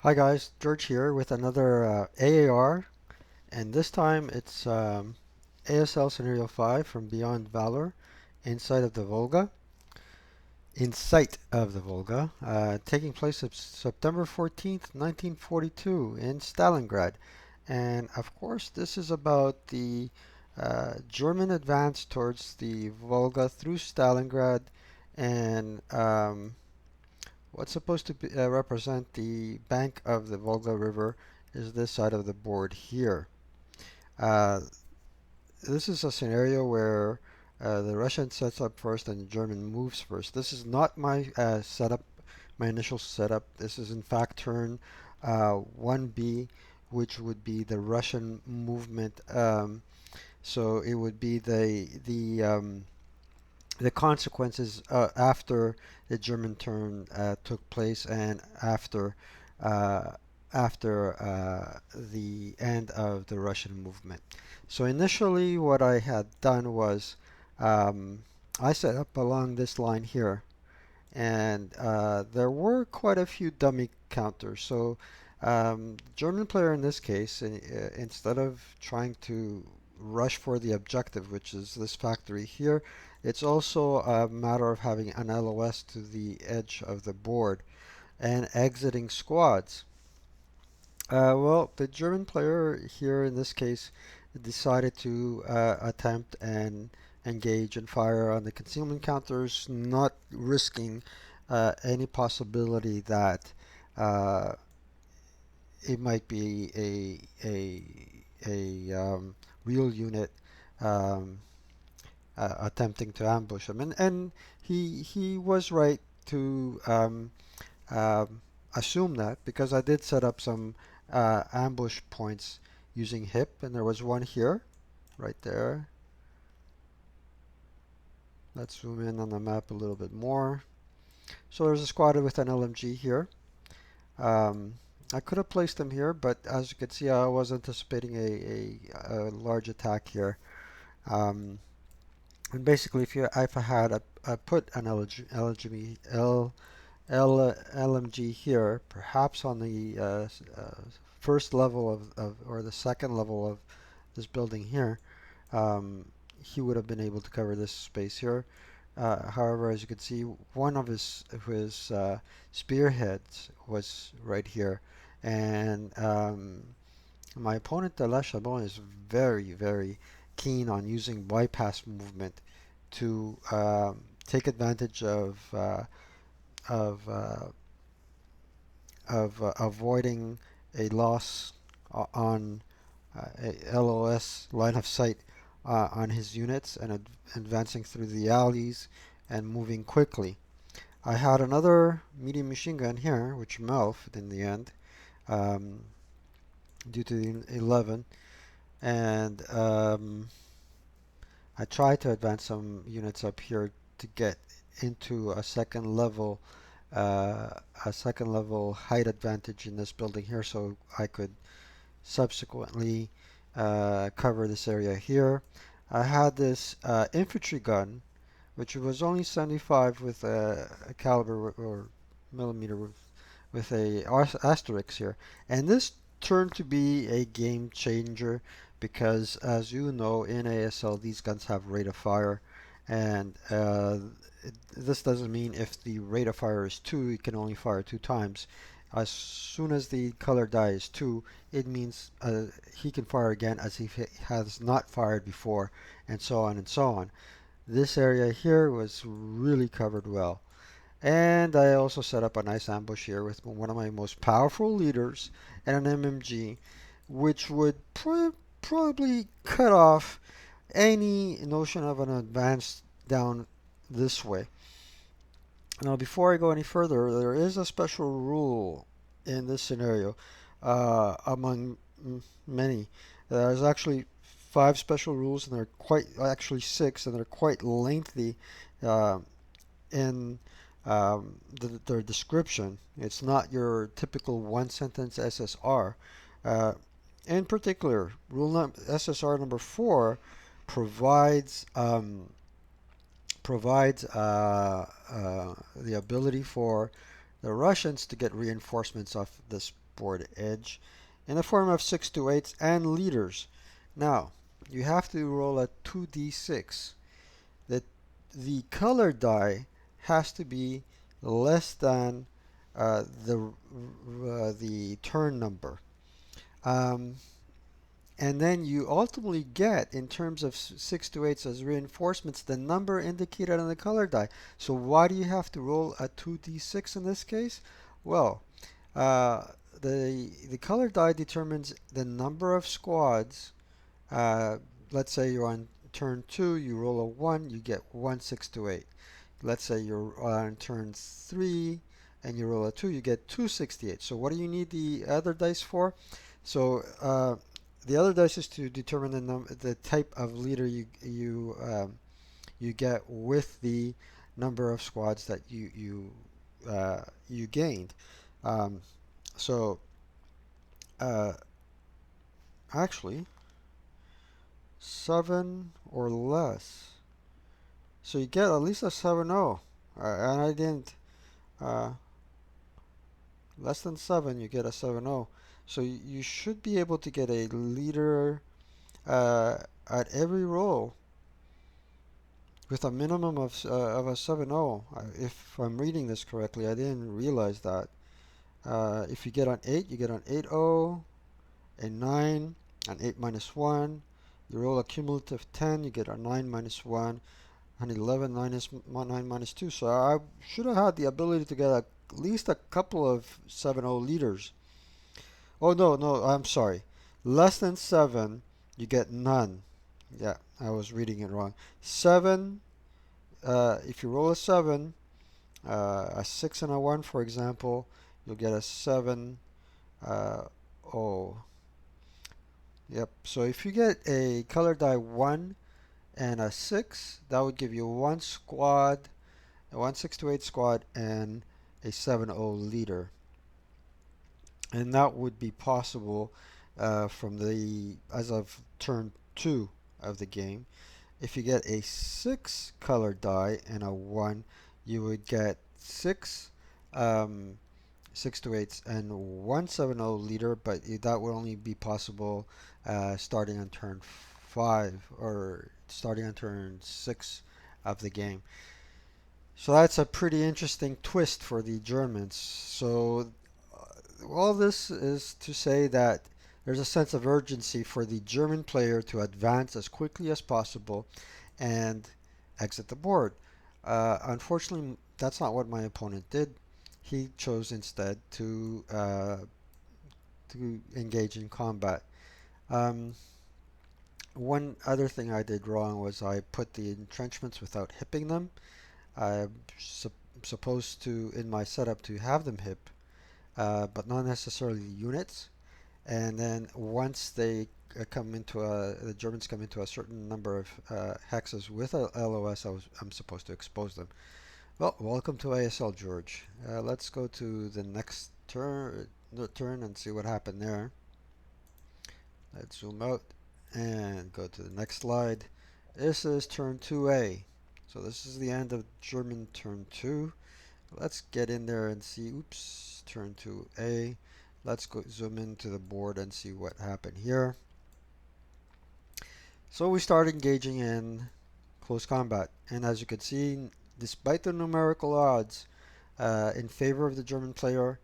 Hi guys, George here with another AAR, and this time it's ASL Scenario 5 from Beyond Valor, inside of the Volga, in sight of the Volga, taking place of September 14th, 1942 in Stalingrad. And of course, this is about the German advance towards the Volga through Stalingrad and what's supposed to represent the bank of the Volga River is this side of the board here. Uh, this is a scenario where the Russian sets up first and the German moves first. This is not my setup, my initial setup. This is in fact turn 1B, which would be the Russian movement. So it would be the consequences after the German turn took place and uh, after the end of the Russian movement. So initially, what I had done was um, I set up along this line here, and there were quite a few dummy counters. So German player in this case, instead of trying to rush for the objective, which is this factory here, it's also a matter of having an LOS to the edge of the board and exiting squads. Well, the German player here in this case decided to attempt and engage and fire on the concealment counters, not risking any possibility that uh, it might be a real unit um, attempting to ambush him, and he was right to um, assume that because I did set up some ambush points using hip, and there was one here, right there. Let's zoom in on the map a little bit more. So there's a squad with an LMG here. Um, I could have placed them here, but as you can see, I was anticipating a large attack here. Um, and basically, if I had put an LMG here, perhaps on the first level of or the second level of this building here, um, he would have been able to cover this space here. However, as you can see, one of his spearheads was right here, and my opponent, Le Chabon, is very keen on using bypass movement to take advantage of avoiding a loss on a LOS line of sight on his units and advancing through the alleys and moving quickly. I had another medium machine gun here, which melfed in the end um, due to the 11, and I tried to advance some units up here to get into uh, a second level height advantage in this building here, so I could subsequently cover this area here. I had this infantry gun, which was only 75 with a caliber or millimeter with a asterisk here, and this turned to be a game changer because, as you know, in ASL these guns have rate of fire, and this doesn't mean if the rate of fire is 2, you can only fire 2 times. As soon as the color die is 2, it means he can fire again as if he has not fired before, and so on and so on. This area here was really covered well. And I also set up a nice ambush here with one of my most powerful leaders and an MMG, which would probably cut off any notion of an advance down this way. Now, before I go any further, there is a special rule in this scenario among many. There's actually 5 special rules, and they're quite actually 6, and they're quite lengthy uh, in their description. It's not your typical one sentence SSR. Uh, in particular, SSR number 4 provides the ability for the Russians to get reinforcements off this board edge in the form of 6 to 8s and leaders. Now, you have to roll a 2d6. The, the color die has to be less than the turn number. Um, and then you ultimately get, in terms of 6 to 8s as reinforcements, the number indicated on the color die. So why do you have to roll a 2d6 in this case? Well, uh, the color die determines the number of squads. Uh, let's say you're on turn 2, you roll a 1, you get 1 6 to 8. Let's say you're on turn 3 and you roll a 2, you get 268. So what do you need the other dice for? So the other dice is to determine the type of leader you get with the number of squads that you gained. Um, so uh, actually 7 or less. So you get at least a 7-0. And I didn't. Uh, Less than 7, you get a 7-0. So you should be able to get a leader at every roll with a minimum of a 7-0. If I'm reading this correctly, I didn't realize that. If you get an 8, you get an 8-0, a 9, an 8 minus 1. You roll a cumulative 10, you get a 9 minus 1, an 11 9 minus 2. So I should have had the ability to get at least a couple of 7-0 leaders. Oh, no, no, I'm sorry. Less than 7, you get none. Yeah, I was reading it wrong. 7, if you roll a 7, a 6 and a 1, for example, you'll get a 7. Oh, yep. So if you get a color die 1 and a 6, that would give you one squad, a 1 6 to 8 squad, and a 7-0 leader. And that would be possible from the as of turn 2 of the game. If you get a 6 color die and a 1, you would get 6 6 to 8s and one 7-0 leader, but that would only be possible starting on turn 5 or starting on turn 6 of the game. So that's a pretty interesting twist for the Germans. So all this is to say that there's a sense of urgency for the German player to advance as quickly as possible and exit the board. Unfortunately, that's not what my opponent did. He chose instead to engage in combat. Um, One other thing I did wrong was I put the entrenchments without hipping them. I'm supposed to, in my setup, to have them hip, but not necessarily the units. And then once they the Germans come into a certain number of hexes with a LOS, I'm supposed to expose them. Well, welcome to ASL, George. Let's go to the next turn and see what happened there. Let's zoom out and go to the next slide. This is turn 2A. So this is the end of German turn 2. Let's get in there and see. Oops, turn 2A. Let's go zoom into the board and see what happened here. So we start engaging in close combat, and as you can see, despite the numerical odds in favor of the German player,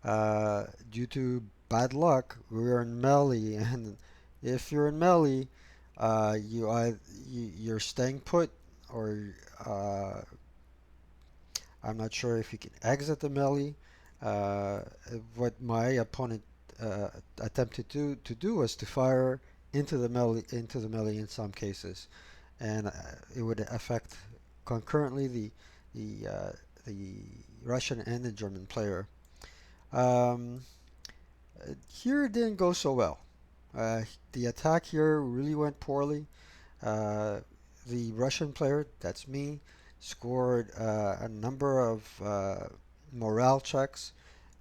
due to bad luck, we are in melee, and if you're in melee, you're staying put, or I'm not sure if you can exit the melee. Uh, what my opponent attempted to do was to fire into the melee in some cases, and it would affect concurrently the Russian and the German player. Um, Here it didn't go so well. The attack here really went poorly. Uh, the Russian player, that's me, scored a number of morale checks.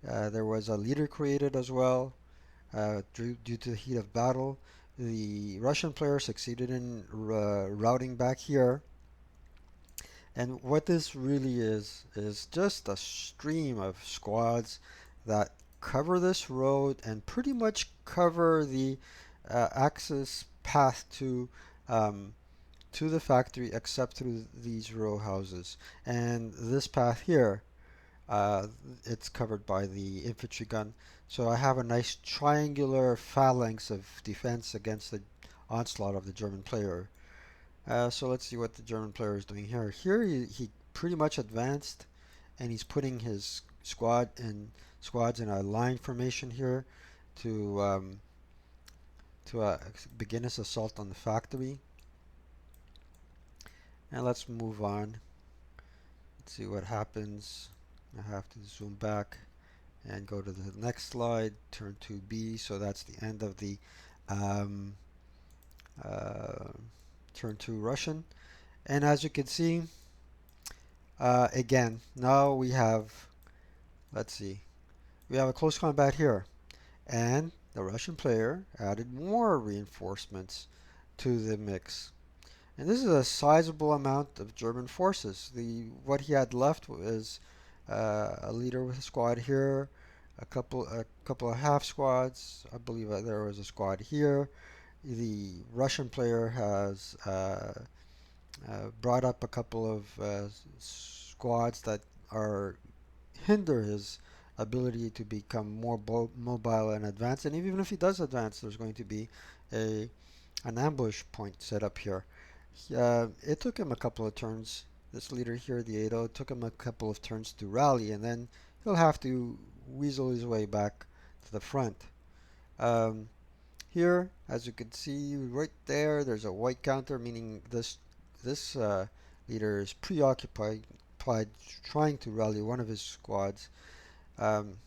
There was a leader created as well due to the heat of battle. The Russian player succeeded in routing back here. And what this really is just a stream of squads that cover this road and pretty much cover the access path um, to the factory except through these row houses. And this path here, uh, it's covered by the infantry gun. So I have a nice triangular phalanx of defense against the onslaught of the German player. So let's see what the German player is doing here. Here he pretty much advanced, and he's putting his squads in a line formation here to begin his assault on the factory. And let's move on. Let's see what happens. I have to zoom back and go to the next slide. Turn to B. So that's the end of the um, uh, turn to Russian. And as you can see, again, now we have, let's see, we have a close combat here. And the Russian player added more reinforcements to the mix. And this is a sizable amount of German forces. What he had left was a leader with a squad here, a couple of half squads. I believe there was a squad here. The Russian player has brought up a couple of squads that are hinder his ability to become more mobile and advance. And even if he does advance, there's going to be a an ambush point set up here. It took him a couple of turns. This leader here, the Edo, it took him a couple of turns to rally, and then he'll have to weasel his way back to the front. Um, Here, as you can see right there, there's a white counter, meaning this leader is preoccupied trying to rally one of his squads. Um,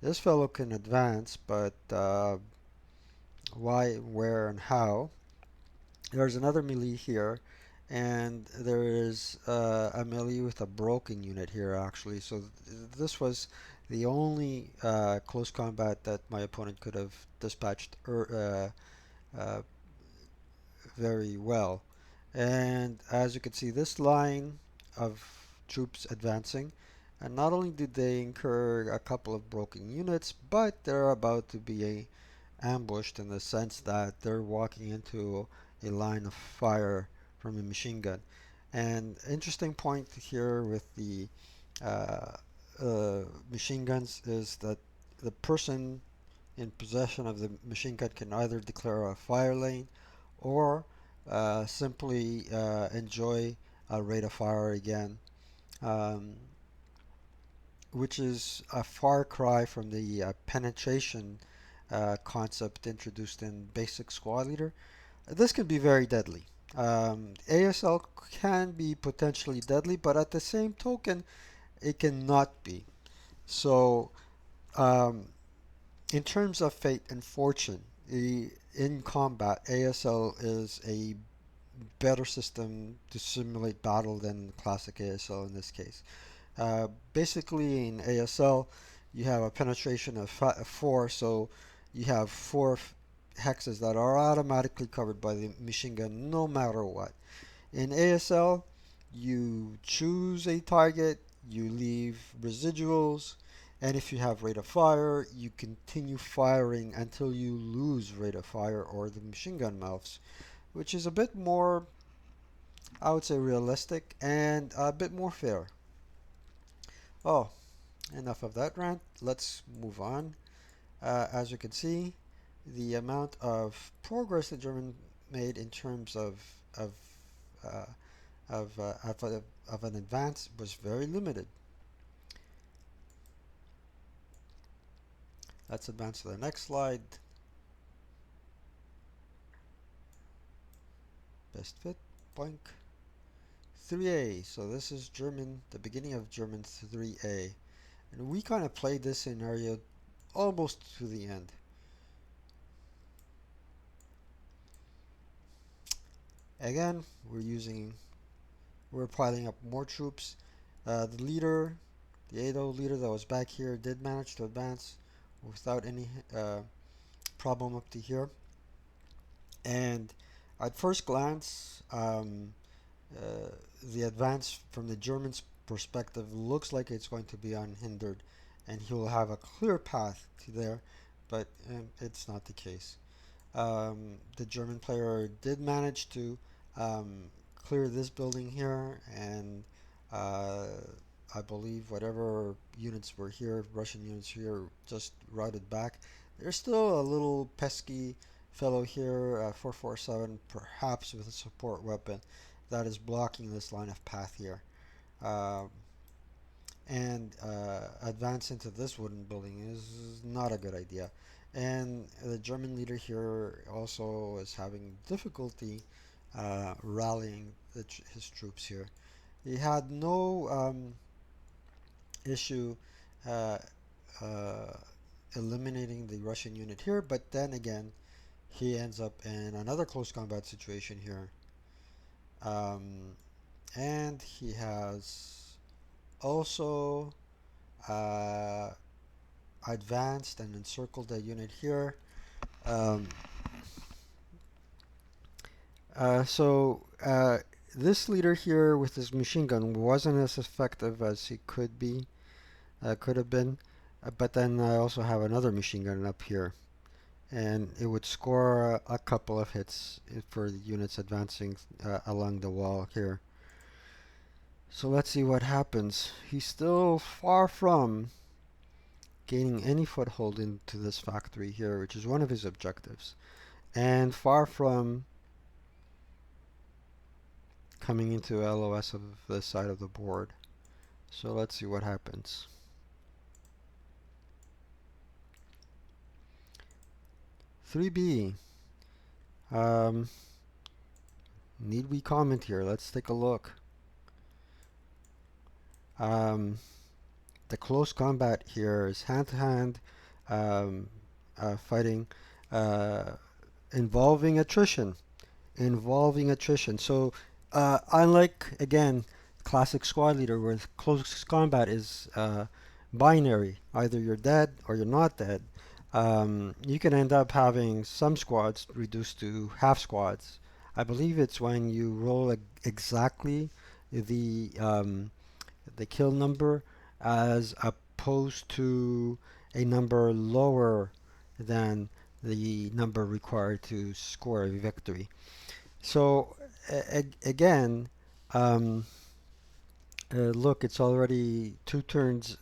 this fellow can advance, but why, where, and how? There's another melee here, and there is a melee with a broken unit here actually. So this was the only close combat that my opponent could have dispatched uh, very well. And as you can see, this line of troops advancing, and not only did they incur a couple of broken units, but they're about to be ambushed in the sense that they're walking into a line of fire from a machine gun. And interesting point here with the uh, machine guns is that the person in possession of the machine gun can either declare a fire lane or simply enjoy a rate of fire again, um, which is a far cry from the penetration concept introduced in Basic Squad Leader. This can be very deadly. ASL can be potentially deadly, but at the same token, it cannot be. So, um, in terms of fate and fortune, in combat, ASL is a better system to simulate battle than classic ASL in this case. Basically, in ASL, you have a penetration of 4, so you have 4 hexes that are automatically covered by the machine gun no matter what. In ASL, you choose a target, you leave residuals, and if you have rate of fire, you continue firing until you lose rate of fire or the machine gun melts, which is a bit more, I would say, realistic and a bit more fair. Oh, enough of that rant. Let's move on. As you can see, the amount of progress the German made in terms of uh, of an advance was very limited. Let's advance to the next slide. Best fit, blank. 3A. So this is German, the beginning of German 3A. And we kind of played this scenario almost to the end. Again, we're piling up more troops. The leader, the ADO leader that was back here, did manage to advance without any problem up to here. And at first glance, the advance from the Germans' perspective looks like it's going to be unhindered. and he will have a clear path to there, but it's not the case. The German player did manage to clear this building here, and uh, I believe whatever units were here, Russian units here, just routed back. There's still a little pesky fellow here, 447, perhaps with a support weapon, that is blocking this line of path here. Uh, and advance into this wooden building is not a good idea. And the German leader here also is having difficulty rallying his troops here. He had no issue uh, uh, eliminating the Russian unit here, but then again, he ends up in another close combat situation here. Um, and he has also uh, advanced and encircled the unit here. Um, so this leader here with his machine gun wasn't as effective as he could have been. But then I also have another machine gun up here, and it would score a couple of hits for the units advancing along the wall here. So let's see what happens. He's still far from gaining any foothold into this factory here, which is one of his objectives, and far from coming into LOS of this side of the board. So let's see what happens. Three B. Um, need we comment here? Let's take a look. Um, the close combat here is hand-to-hand fighting uh, involving attrition. So, unlike again, classic squad leader where close combat is binary, either you're dead or you're not dead. You can end up having some squads reduced to half squads. I believe it's when you roll exactly the the kill number as opposed to a number lower than the number required to score a victory. So again, um, look, it's already two turns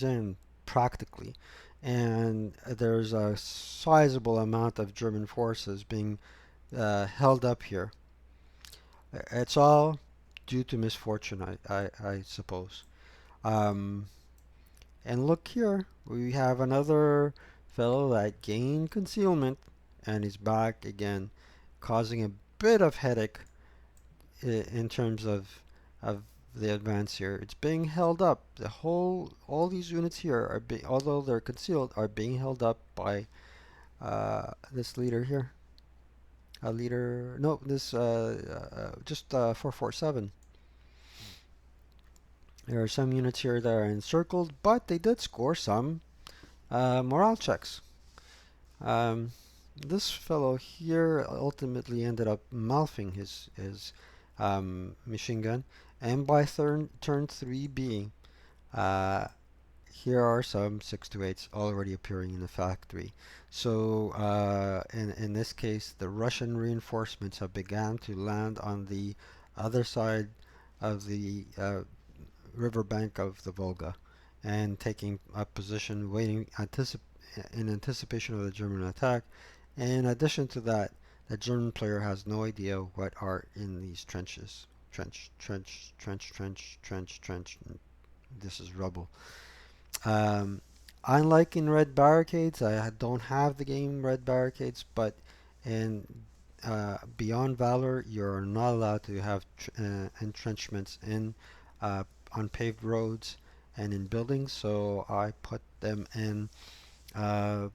in practically, and there's a sizable amount of German forces being held up here. It's all due to misfortune, I suppose. Um, and look here, we have another fellow that gained concealment, and he's back again, causing a bit of headache in terms of the advance here. It's being held up. All these units here are being, although they're concealed, are being held up by this leader here. A leader, no, this just 447. There are some units here that are encircled, but they did score some morale checks. Um, this fellow here ultimately ended up malfing his machine gun, and by turn 3B, uh, here are some 6 to 8s already appearing in the factory. So in this case, the Russian reinforcements have begun to land on the other side of the riverbank of the Volga, and taking a position, waiting, in anticipation of the German attack. In addition to that, the German player has no idea what are in these trenches. Trench, trench, trench, trench, trench, trench. This is rubble. Um, Unlike in Red Barricades, I don't have the game Red Barricades, but in Beyond Valor, you're not allowed to have entrenchments in uh, on paved roads and in buildings, so I put them in uh,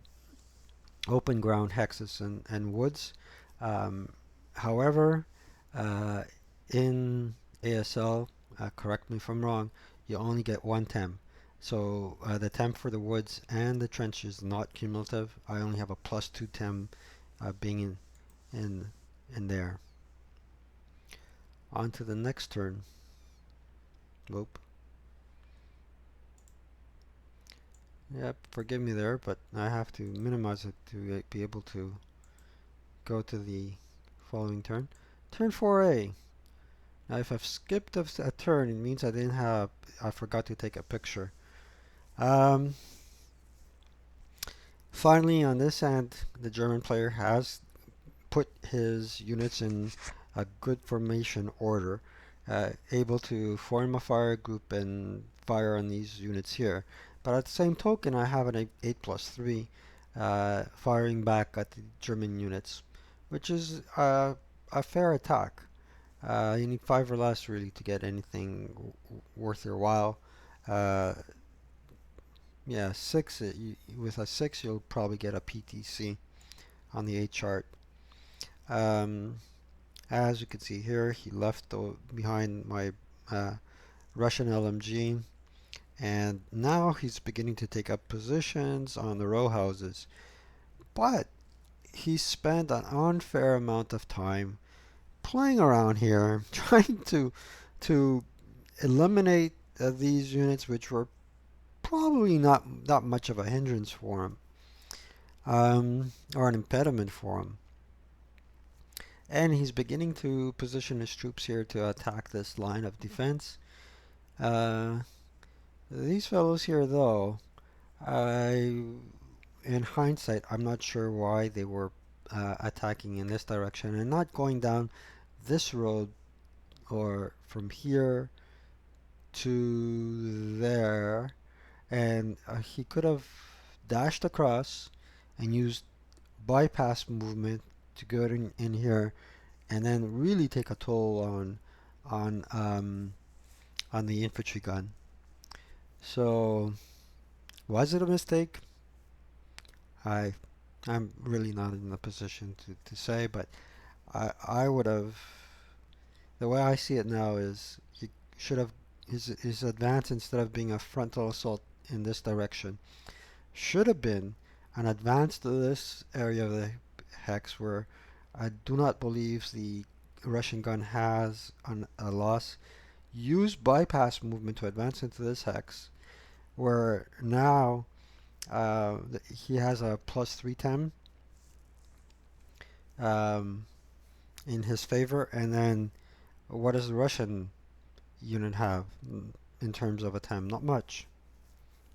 open ground hexes and woods. Um, However, uh, in ASL, correct me if I'm wrong, you only get one temp. So the temp for the woods and the trench is not cumulative. I only have a +2 temp being in in there. On to the next turn. Whoop. Yep, forgive me there, but I have to minimize it to be able to go to the following turn. Turn 4A. Now if I've skipped a turn, it means I forgot to take a picture. Um, Finally, on this end, the German player has put his units in a good formation order, able to form a fire group and fire on these units here. But at the same token, I have an 8+3 firing back at the German units, which is a fair attack. You need 5 or less really to get anything worth your while. Uh, yeah, with a 6 you'll probably get a PTC on the A chart. Um, As you can see here, he left behind my uh, Russian LMG, and now he's beginning to take up positions on the row houses. But he spent an unfair amount of time playing around here, trying to eliminate these units, which were probably not that much of a hindrance for him, or an impediment for him. And he's beginning to position his troops here to attack this line of defense. Uh, these fellows here, though, in hindsight, I'm not sure why they were attacking in this direction and not going down this road or from here to there. And he could have dashed across and used bypass movement to go in here and then really take a toll on um, on the infantry gun. So was it a mistake? I I'm really not in a position to say, but I would have. The way I see it now is he should have his advance, instead of being a frontal assault in this direction, should have been an advance to this area of the hex where I do not believe the Russian gun has a loss. Use bypass movement to advance into this hex, where now he has a +310 um, in his favor, and then what does the Russian unit have in terms of a time? Not much.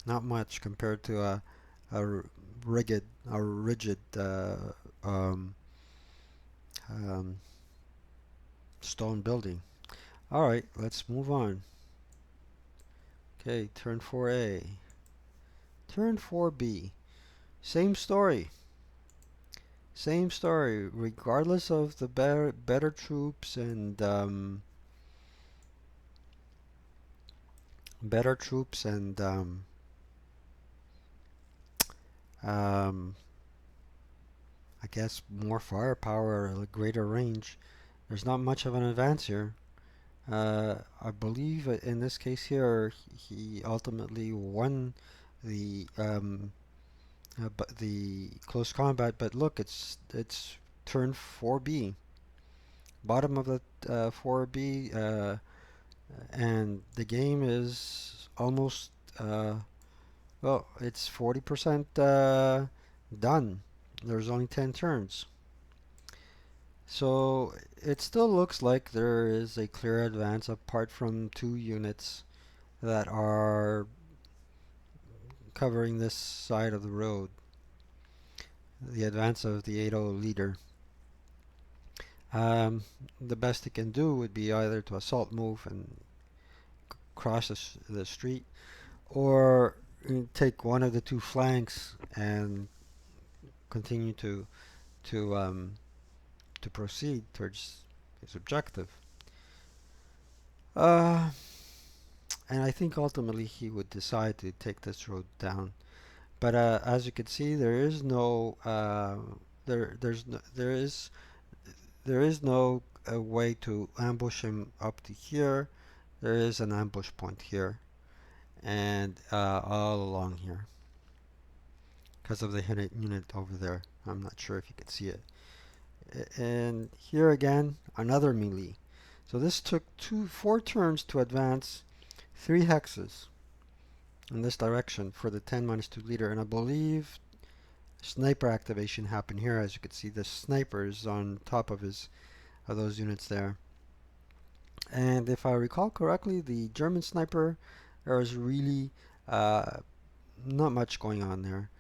Not much compared to a rigid um, um, stone building. All right, let's move on. Okay, turn 4A. Turn 4B. Same story. Same story. Regardless of the better troops and better troops and um, I guess more firepower, a greater range. There's not much of an advance here. I believe in this case here, he ultimately won the but the close combat. But look, it's turn 4B, bottom of the 4B, and the game is almost well, it's 40% done. There's only 10 turns. So it still looks like there is a clear advance apart from 2 units that are covering this side of the road. The advance of the 8-0 leader. Um, the best he can do would be either to assault move and cross the street, or take one of the 2 flanks and continue to um, to proceed towards his objective. Uh, and I think ultimately he would decide to take this road down. But as you can see, there is no there is no way to ambush him up to here. There is an ambush point here and all along here because of the unit over there. I'm not sure if you can see it. And here again, another melee. So this took 4 turns to advance 3 hexes. in this direction for the 10 minus 2 leader, and I believe sniper activation happened here. As you can see, the sniper is on top of those units there. And if I recall correctly, the German sniper, there was really uh, not much going on there.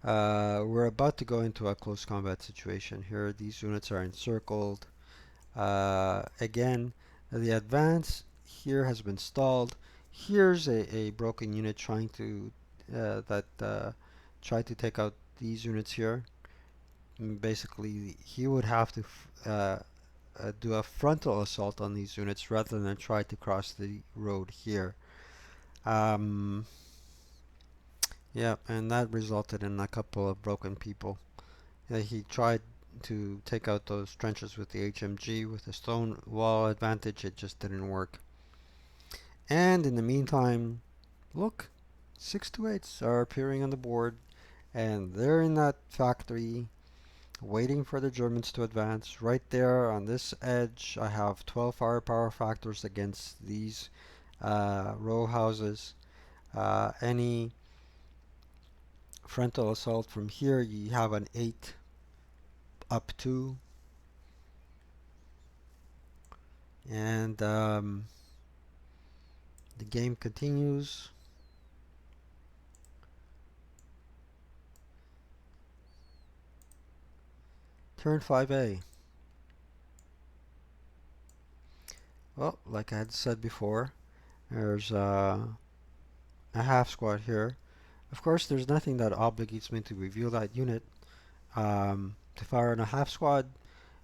We're about to go into a close combat situation here. These units are encircled. Again, the advance here has been stalled. Here's a broken unit trying to try to take out these units here. Basically, he would have to do a frontal assault on these units rather than try to cross the road here. Um, yeah, and that resulted in a couple of broken people. He tried to take out those trenches with the HMG with the stone wall advantage. It just didn't work. And in the meantime, look, 628s are appearing on the board, and they're in that factory waiting for the Germans to advance. Right there on this edge, I have 12 firepower factors against these row houses. Any frontal assault from here, you have an 8 up 2. And the game continues. Turn 5A. Well, like I had said before, there's a half squad here. Of course, there's nothing that obligates me to reveal that unit. To fire on a half squad,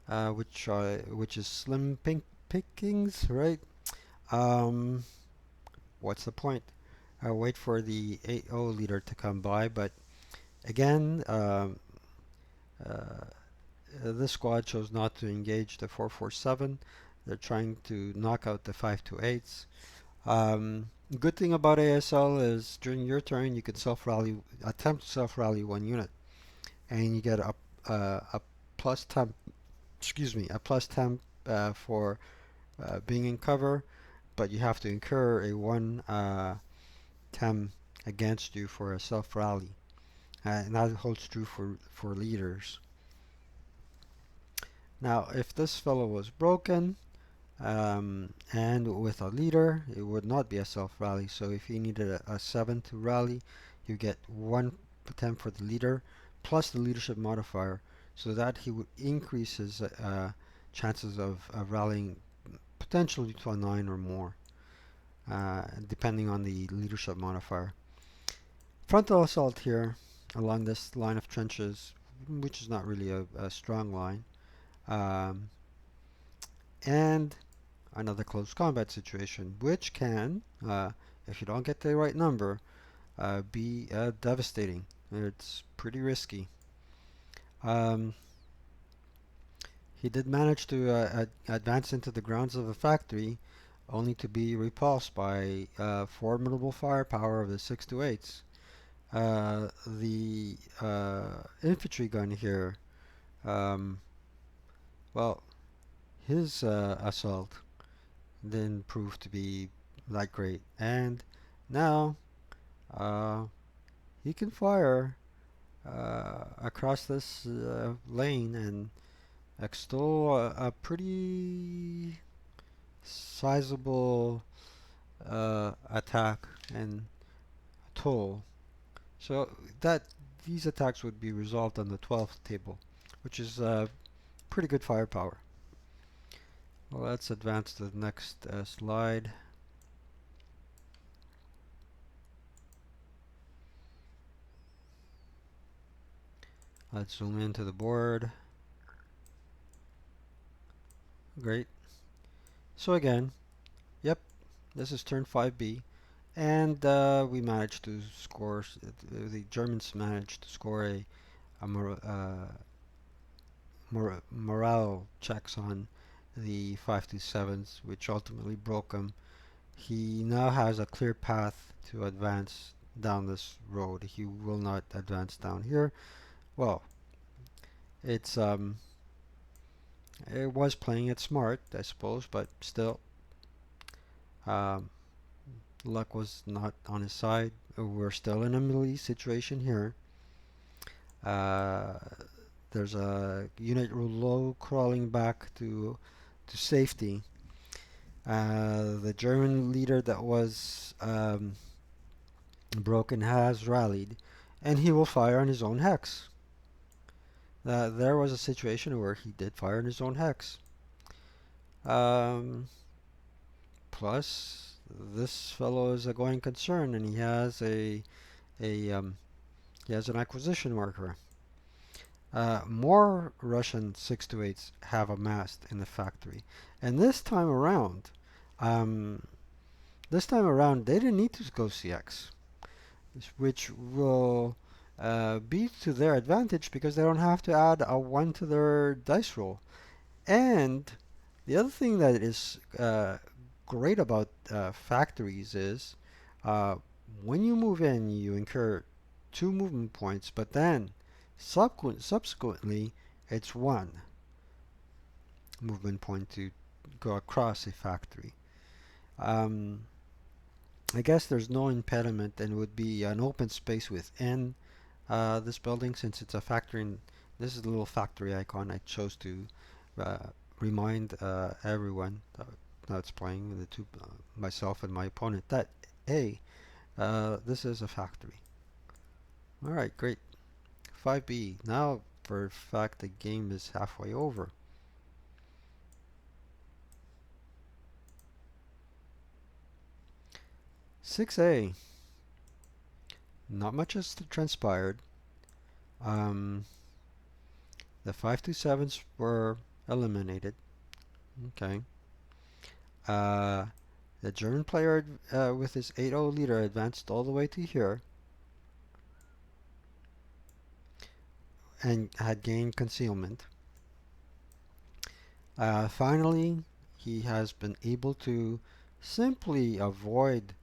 which is slim pickings, right? Um, what's the point? I wait for the 8-0 leader to come by, but again, uh, this squad chose not to engage the 447. They're trying to knock out the 528s. Good thing about ASL is during your turn you can attempt to self-rally one unit, and you get a plus 10, excuse me, a plus 10 for being in cover, but you have to incur a 1 10 against you for a self-rally, and that holds true for leaders. Now, if this fellow was broken, and with a leader, it would not be a self-rally. So if you needed a 7 to rally, you get 1 attempt for the leader plus the leadership modifier, so that he would increase his chances of rallying potentially to a 9 or more, depending on the leadership modifier. Frontal assault here along this line of trenches, which is not really a strong line. Um, and another close combat situation, which can, if you don't get the right number, be devastating. It's pretty risky. Um, he did manage to advance into the grounds of a factory, only to be repulsed by formidable firepower of the 628s. The infantry gun here, um, well, his assault didn't prove to be that great, and now uh, he can fire across this lane and extol a pretty sizable attack and toll. So that these attacks would be resolved on the 12th table, which is pretty good firepower. Well, let's advance to the next slide. Let's zoom into the board. Great. So again, yep, this is turn 5B, and we managed to score. The Germans managed to score a morale checks on the 527s, which ultimately broke him. He now has a clear path to advance down this road. He will not advance down here. Well, it's it was playing it smart, I suppose, but still, um, Luck was not on his side. We're still in a melee situation here. Uh, there's a unit low crawling back to safety. The German leader that was broken has rallied, and he will fire on his own hex. There was a situation where he did fire on his own hex. Um, Plus, this fellow is a going concern, and a he has an acquisition worker. More Russian 628s have amassed in the factory, and um, this time around, they didn't need to go CX, which will be to their advantage because they don't have to add a 1 to their dice roll. And the other thing that is great about factories is uh, when you move in, you incur 2 movement points, but then subsequently, it's 1 movement point to go across a factory. Um, I guess there's no impediment and would be an open space within this building since it's a factory. And this is a little factory icon I chose to uh, remind everyone that's playing, myself and my opponent, that hey, this is a factory. All right, great. 5B. Now, for a fact, the game is halfway over. 6A. Not much has transpired. Um, the 527s were eliminated. Okay. Uh, the German player with his 8-0 leader advanced all the way to here and had gained concealment. Finally, he has been able to simply avoid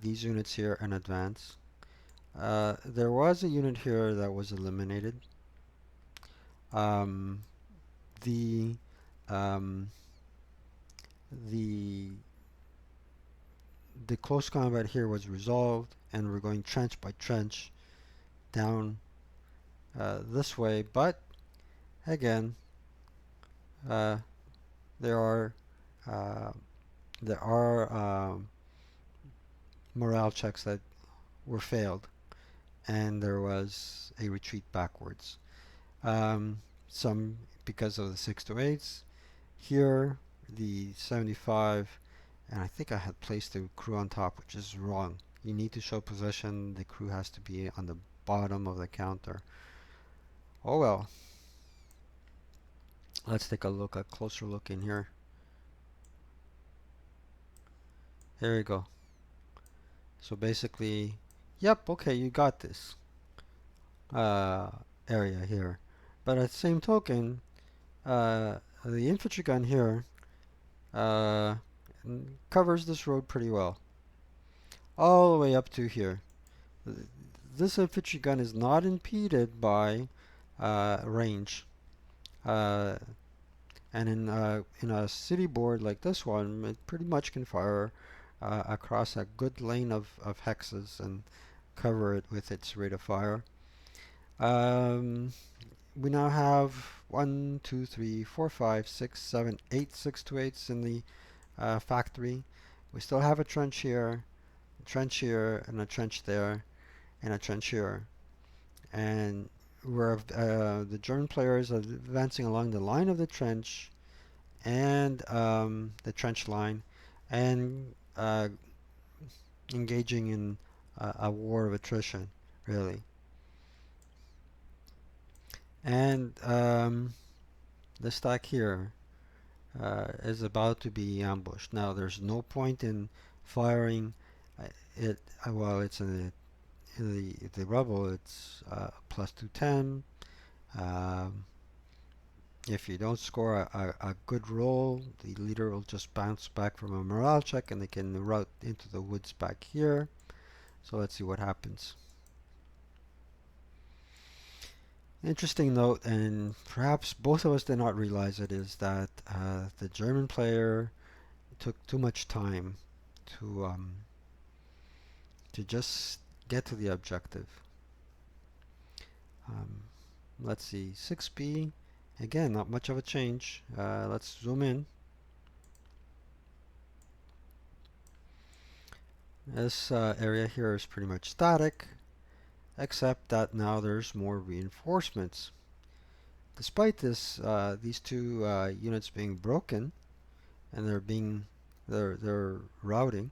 these units here and advance. There was a unit here that was eliminated. Um, the um, the the close combat here was resolved, and we're going trench by trench down this way. But again, uh, there are uh, there are morale checks that were failed, and there was a retreat backwards. Um, some because of the 6 to 8s. Here, the 75, and I think I had placed the crew on top, which is wrong. You need to show position. The crew has to be on the bottom of the counter. Oh well. Let's take a closer look in here. Here we go. So basically, yep, okay, you got this uh, area here. But at the same token, the infantry gun here uh, covers this road pretty well. All the way up to here. This infantry gun is not impeded by range. Uh, and in a city board like this one, it pretty much can fire across a good lane of hexes and cover it with its rate of fire. We now have 1, 2, 3, 4, 5, 6, 7, 8 628s in the factory. We still have a trench here, and a trench there, and a trench here. And where the German players are advancing along the line of the trench and the trench line and engaging in a war of attrition, really. And the stack here is about to be ambushed. Now, there's no point in firing it while it's in the rubble. It's plus 210. Um, if you don't score a good roll, the leader will just bounce back from a morale check and they can route into the woods back here. So let's see what happens. Interesting note, and perhaps both of us did not realize it, is that the German player took too much time to to just get to the objective. Um, let's see, 6B, again, not much of a change. Let's zoom in. This area here is pretty much static, except that now there's more reinforcements. Despite this, these two units being broken and they're routing.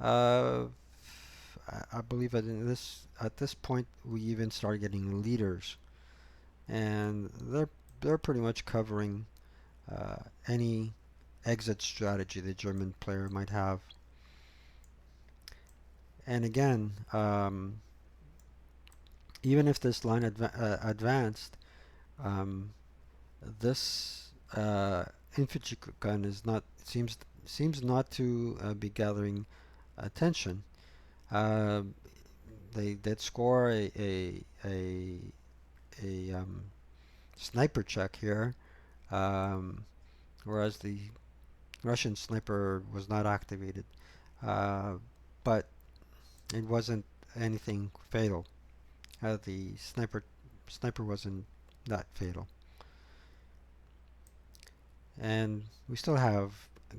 I believe that at this point we even start getting leaders, and they're pretty much covering any exit strategy the German player might have. And again, even if this line advanced, um, this infantry gun is not seems not to be gathering attention. Uh, they did score a sniper check here, um, whereas the Russian sniper was not activated. Uh, but it wasn't anything fatal. The sniper wasn't that fatal, and we still have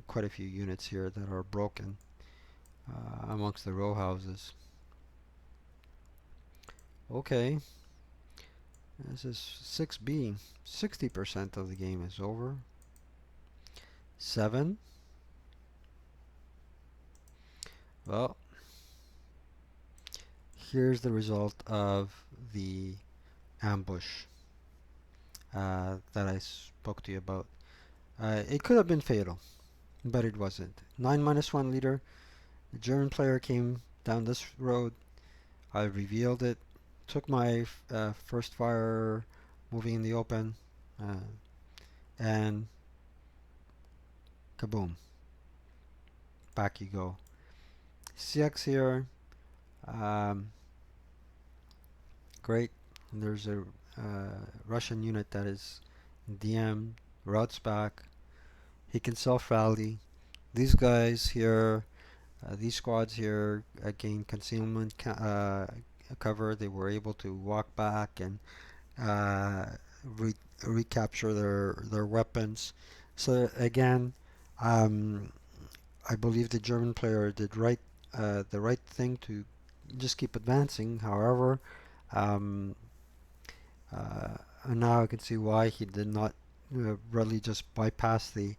quite a few units here that are broken amongst the row houses. Okay, this is 6B. 60% of the game is over. 7. Well, here's the result of the ambush that I spoke to you about. It could have been fatal, but it wasn't. 9 - 1 leader. The German player came down this road. I revealed it, took my first fire moving in the open, uh, and kaboom, back you go. CX here, um, great. There's a Russian unit that is DM, routes back. He can self-rally. These guys here, these squads here gain concealment cover. They were able to walk back and uh, re recapture their weapons. So again, um, I believe the German player did the right thing to just keep advancing. However, um, and now I can see why he did not really just bypass the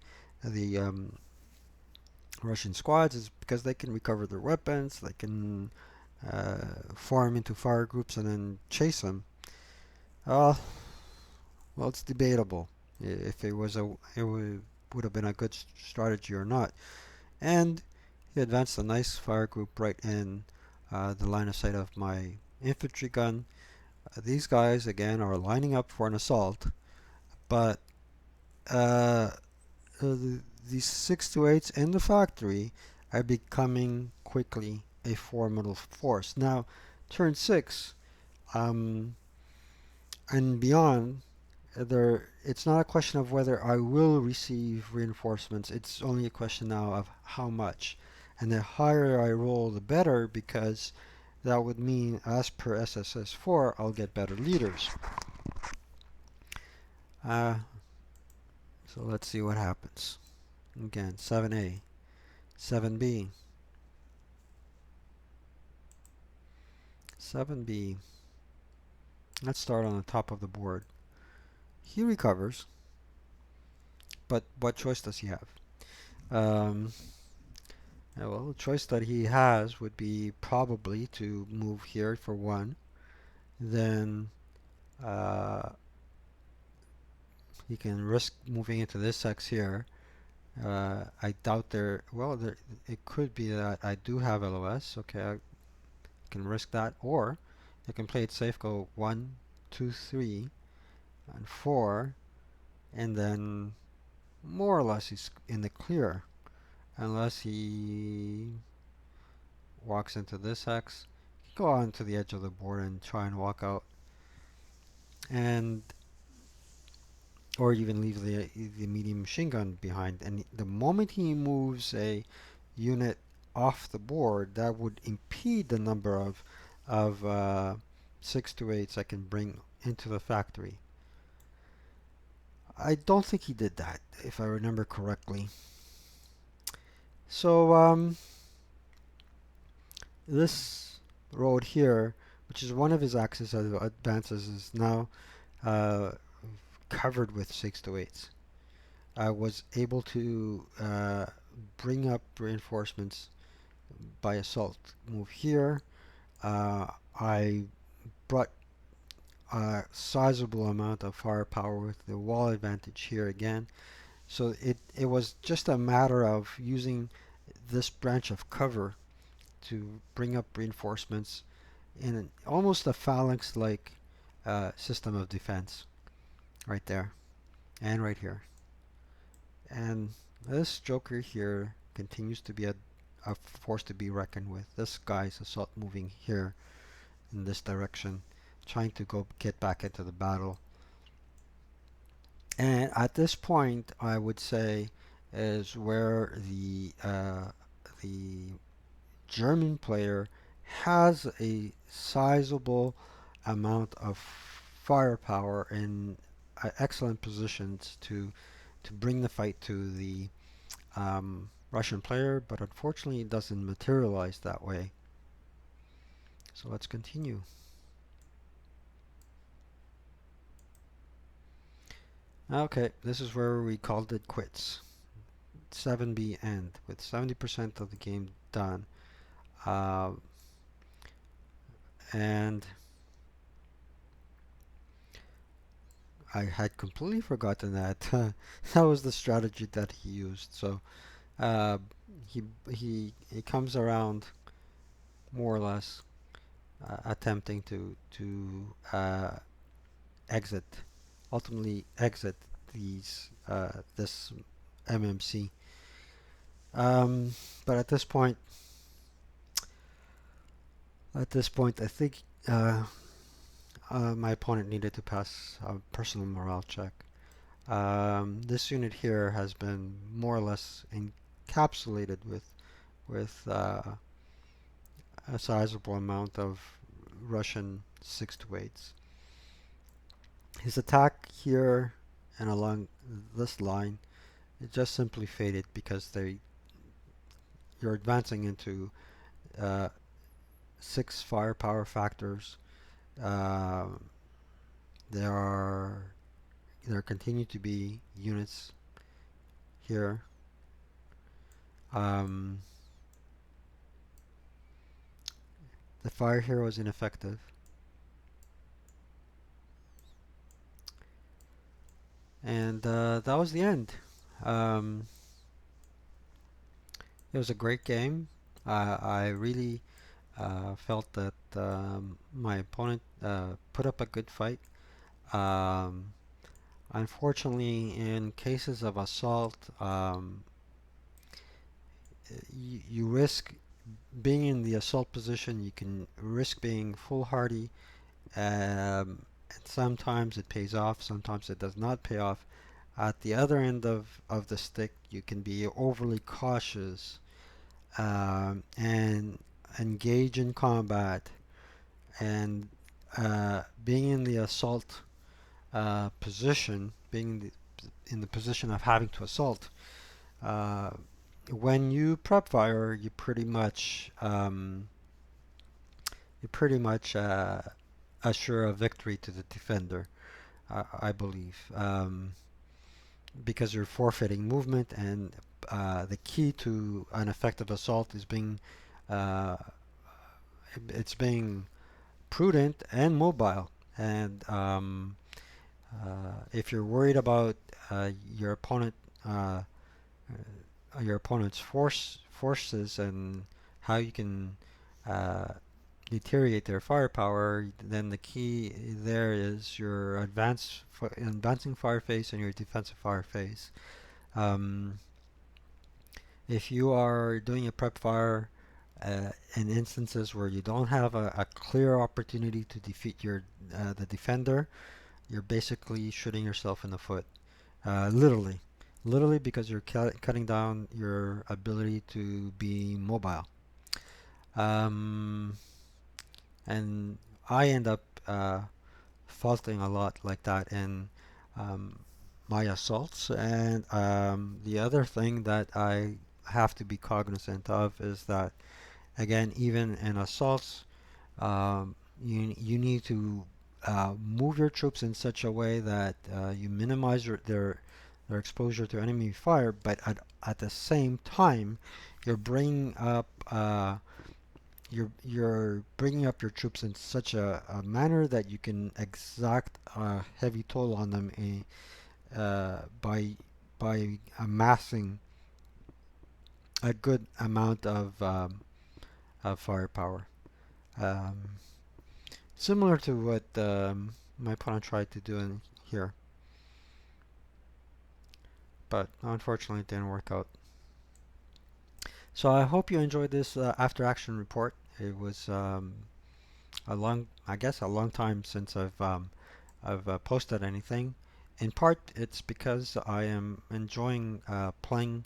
Russian squads, is because they can recover their weapons, they can form into fire groups and then chase them. Uh, well, it's debatable if would have been a good strategy or not. And he advanced a nice fire group right in the line of sight of my infantry gun. These guys again are lining up for an assault, but uh, these 6 to 8s in the factory are becoming quickly a formidable force. Now, turn 6 um, and beyond, it's not a question of whether I will receive reinforcements. It's only a question now of how much. And the higher I roll, the better, because that would mean, as per SSS4, I'll get better leaders. Uh, so let's see what happens. Again, 7A, 7B, 7B. Let's start on the top of the board. He recovers, but what choice does he have? Well, the choice that he has would be probably to move here for 1. Then uh, he can risk moving into this X here. I doubt it could be that I do have LOS. Okay, I can risk that, or I can play it safe, go 1, 2, 3, and 4, and then more or less he's in the clear, unless he walks into this X. Go on to the edge of the board and try and walk out, and or even leave the medium machine gun behind. And the moment he moves a unit off the board, that would impede the number of 6 to 8s I can bring into the factory. I don't think he did that, if I remember correctly. So this road here, which is one of his axis of advances, is now uh, covered with 6 to 8s. I was able to bring up reinforcements by assault move here. I brought a sizable amount of firepower with the wall advantage here again. So it was just a matter of using this branch of cover to bring up reinforcements in almost a phalanx-like system of defense right there and right here. And this Joker here continues to be a force to be reckoned with. This guy's assault moving here in this direction, trying to go get back into the battle. And at this point, I would say, is where the German player has a sizable amount of firepower in excellent positions to bring the fight to the Russian player, but unfortunately it doesn't materialize that way. So let's continue. Okay, this is where we called it quits. 7B end with 70% of the game done. Uh, and I had completely forgotten that that was the strategy that he used. So uh, he comes around more or less attempting to exit, ultimately exit this MMC. Um, but at this point, I think my opponent needed to pass a personal morale check. This unit here has been more or less encapsulated with a sizable amount of Russian 6 to 8s. His attack here and along this line, it just simply faded because you're advancing into uh, 6 firepower factors. Uh, there are there continue to be units here. Um, the fire here was ineffective. And that was the end. Um, it was a great game. I really felt that my opponent put up a good fight. Um, Unfortunately, in cases of assault, you risk being in the assault position. You can risk being foolhardy, and sometimes it pays off, sometimes it does not pay off. At the other end of the stick, you can be overly cautious and engage in combat, and being in the assault position, being in the position of having to assault. Uh, when you prep fire, you pretty much assure a victory to the defender. I believe, because you're forfeiting movement, and the key to an effective assault is uh, being prudent and mobile. And if you're worried about uh, your opponent, uh, your opponent's forces and how you can uh, deteriorate their firepower, then the key there is your advancing fire phase and your defensive fire phase. Um, if you are doing a prep fire in instances where you don't have a clear opportunity to defeat the defender, you're basically shooting yourself in the foot, literally. literally because you're cutting down your ability to be mobile. Um, and I end up faulting a lot like that in um, my assaults. And the other thing that I have to be cognizant of is that, again, even in assaults, you need to move your troops in such a way that you minimize their exposure to enemy fire, but at the same time, you're bringing up you're bringing up your troops in such a manner that you can exact a heavy toll on them by amassing a good amount of firepower. Um, Similar to what my opponent tried to do in here, but unfortunately it didn't work out. So I hope you enjoyed this after action report. It was I guess, a long time since I've posted anything. In part, it's because I am enjoying playing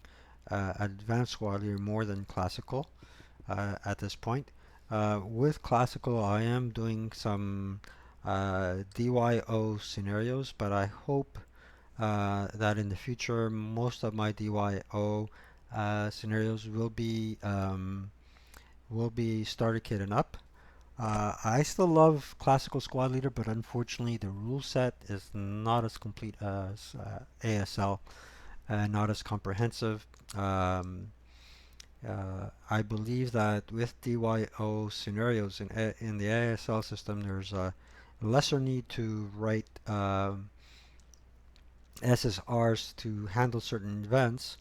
Advanced Squad Leader more than Classical at this point. With Classical, I am doing some DYO scenarios, but I hope that in the future, most of my DYO scenarios will be starter kit and up. I still love Classical Squad Leader, but unfortunately the rule set is not as complete as ASL and not as comprehensive. I believe that with DYO scenarios in the ASL system, there's a lesser need to write SSRs to handle certain events,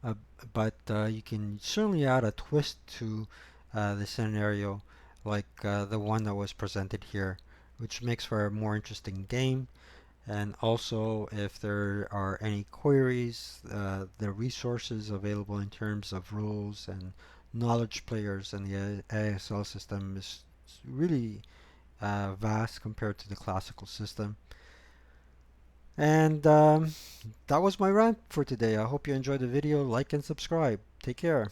uh, but you can certainly add a twist to the scenario like the one that was presented here, which makes for a more interesting game. And also, if there are any queries, the resources available in terms of rules and knowledge players in the ASL system is really vast compared to the classical system. And that was my rant for today. I hope you enjoyed the video. Like and subscribe. Take care.